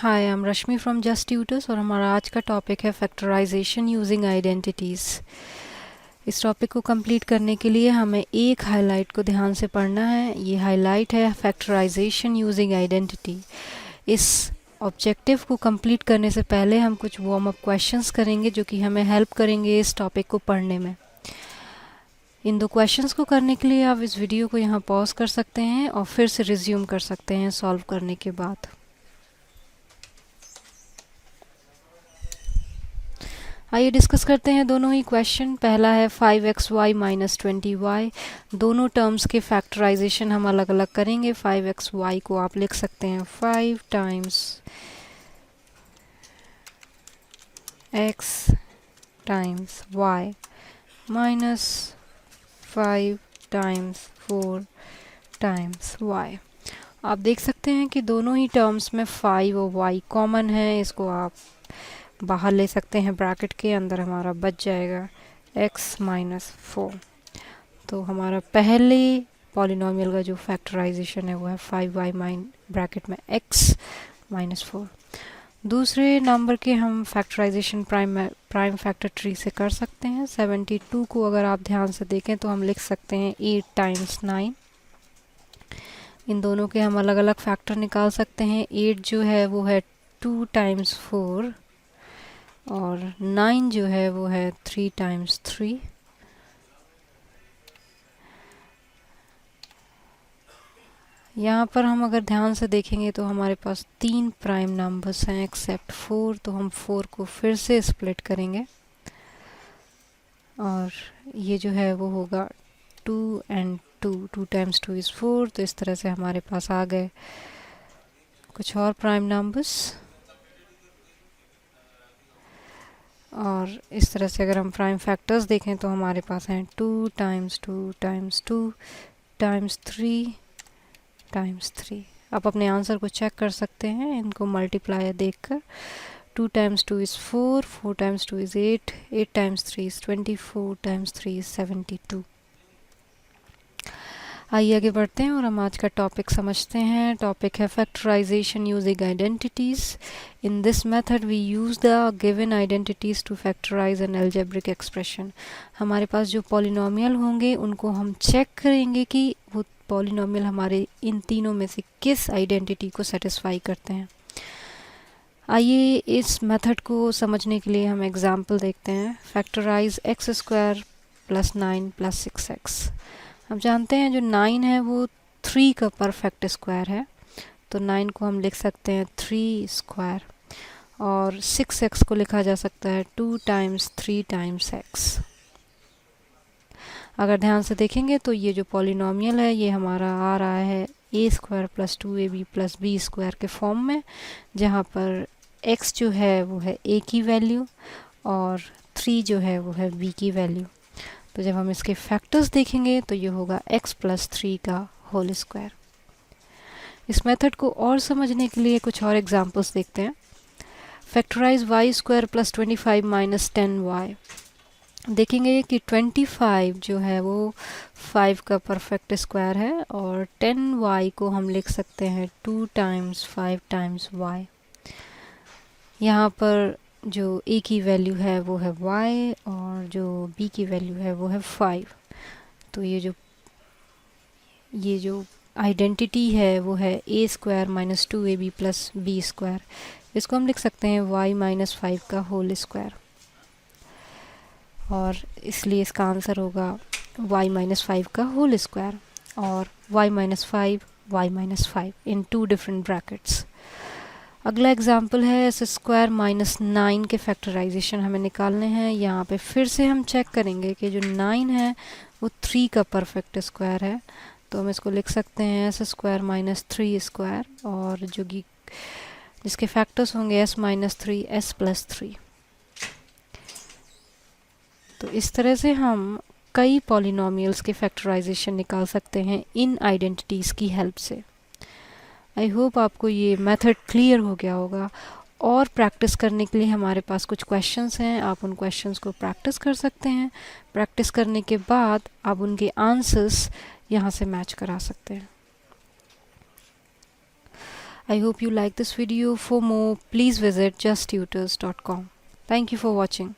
Hi, I am Rashmi from just tutors और हमारा आज का टॉपिक है फैक्टराइजेशन यूजिंग आइडेंटिटीज़। इस टॉपिक को कंप्लीट करने के लिए हमें एक हाईलाइट को ध्यान से पढ़ना है। ये हाईलाइट है फैक्टराइजेशन यूजिंग आइडेंटिटी। इस ऑब्जेक्टिव को कंप्लीट करने से पहले हम कुछ वार्म अप क्वेश्चंस करेंगे जो कि हमें हेल्प करेंगे इस टॉपिक को पढ़ने में। इन दो क्वेश्चंस को करने के लिए आप इस वीडियो को यहाँ पॉज कर सकते हैं और फिर से रिज्यूम कर सकते हैं सॉल्व करने के बाद। आइए डिस्कस करते हैं दोनों ही क्वेश्चन। पहला है 5xy माइनस 20y। दोनों टर्म्स के फैक्टराइजेशन हम अलग अलग करेंगे। 5xy को आप लिख सकते हैं 5 times x times y minus 5 times 4 times y। आप देख सकते हैं कि दोनों ही टर्म्स में 5 और y कॉमन है। इसको आप बाहर ले सकते हैं ब्रैकेट के अंदर, हमारा बच जाएगा x माइनस 4। तो हमारा पहले पॉलिनॉमियल का जो फैक्टराइजेशन है वो है 5y माइन ब्रैकेट में x माइनस 4। दूसरे नंबर के हम फैक्टराइजेशन प्राइम फैक्टर ट्री से कर सकते हैं। 72 को अगर आप ध्यान से देखें तो हम लिख सकते हैं 8 टाइम्स 9। इन दोनों के हम अलग अलग फैक्टर निकाल सकते हैं। 8 जो है वो है 2 टाइम्स 4 और 9 जो है वो है 3 टाइम्स 3। यहाँ पर हम अगर ध्यान से देखेंगे तो हमारे पास 3 प्राइम नंबर्स हैं एक्सेप्ट 4, तो हम 4 को फिर से स्प्लिट करेंगे और ये जो है वो होगा 2 एंड 2। 2 times 2 is 4। तो इस तरह से हमारे पास आ गए कुछ और प्राइम नंबर्स। और इस तरह से अगर हम प्राइम फैक्टर्स देखें तो हमारे पास हैं 2 टाइम्स 2 टाइम्स 2 टाइम्स 3 टाइम्स 3। आप अपने आंसर को चेक कर सकते हैं इनको मल्टीप्लायर देखकर। 2 times 2 is 4, 4 times 2 is 8, 8 times 3 is 24, times 3 is 72। आइए आगे बढ़ते हैं और हम आज का टॉपिक समझते हैं। टॉपिक है factorization using identities. In this method we use the given identities to factorize an algebraic expression. हमारे पास जो पॉलिनॉमियल होंगे उनको हम चेक करेंगे कि वो पॉलिनॉमियल हमारे इन तीनों में से किस आइडेंटिटी को सेटिस्फाई करते हैं। आइए इस मेथड को समझने के लिए हम एग्जाम्पल देखते हैं। Factorize X square plus 9 plus 6x। हम जानते हैं जो 9 है वो 3 का परफेक्ट स्क्वायर है, तो 9 को हम लिख सकते हैं 3 स्क्वायर और 6x को लिखा जा सकता है 2 टाइम्स 3 टाइम्स x। अगर ध्यान से देखेंगे तो ये जो पॉलिनॉमियल है ये हमारा आ रहा है a square plus 2ab plus b square के फॉर्म में, जहाँ पर x जो है वो है a की वैल्यू और 3 जो है वो है b की वैल्यू। तो जब हम इसके फैक्टर्स देखेंगे तो ये होगा x प्लस 3 का होल स्क्वायर। इस मेथड को और समझने के लिए कुछ और एग्जांपल्स देखते हैं। Factorize y square plus 25 minus 10y। देखेंगे कि 25 जो है वो 5 का परफेक्ट स्क्वायर है और 10y को हम लिख सकते हैं 2 टाइम्स 5 टाइम्स y। यहाँ पर जो a की वैल्यू है वो है y और जो b की वैल्यू है वो है 5। तो ये जो आइडेंटिटी है वो है a square minus 2ab plus b square. इसको हम लिख सकते हैं y माइनस 5 का होल स्क्वायर और इसलिए इसका आंसर होगा y माइनस 5 का होल स्क्वायर और y माइनस 5 y माइनस 5 इन 2 डिफरेंट ब्रैकेट्स। अगला एग्जाम्पल है एस स्क्वायर माइनस 9 के फैक्टराइजेशन हमें निकालने हैं। यहाँ पे फिर से हम चेक करेंगे कि जो 9 है वो 3 का परफेक्ट स्क्वायर है, तो हम इसको लिख सकते हैं एस स्क्वायर माइनस 3 स्क्वायर और जो कि जिसके फैक्टर्स होंगे s माइनस 3 s प्लस 3। तो इस तरह से हम कई पॉलिनॉमियल्स के फैक्टराइजेशन निकाल सकते हैं इन आइडेंटिटीज़ की हेल्प से। आई होप आपको ये मेथड क्लियर हो गया होगा। और प्रैक्टिस करने के लिए हमारे पास कुछ क्वेश्चंस हैं, आप उन क्वेश्चंस को प्रैक्टिस कर सकते हैं। प्रैक्टिस करने के बाद आप उनके आंसर्स यहाँ से मैच करा सकते हैं। I hope you like this video. For more, please visit justtutors.com. Thank you for watching.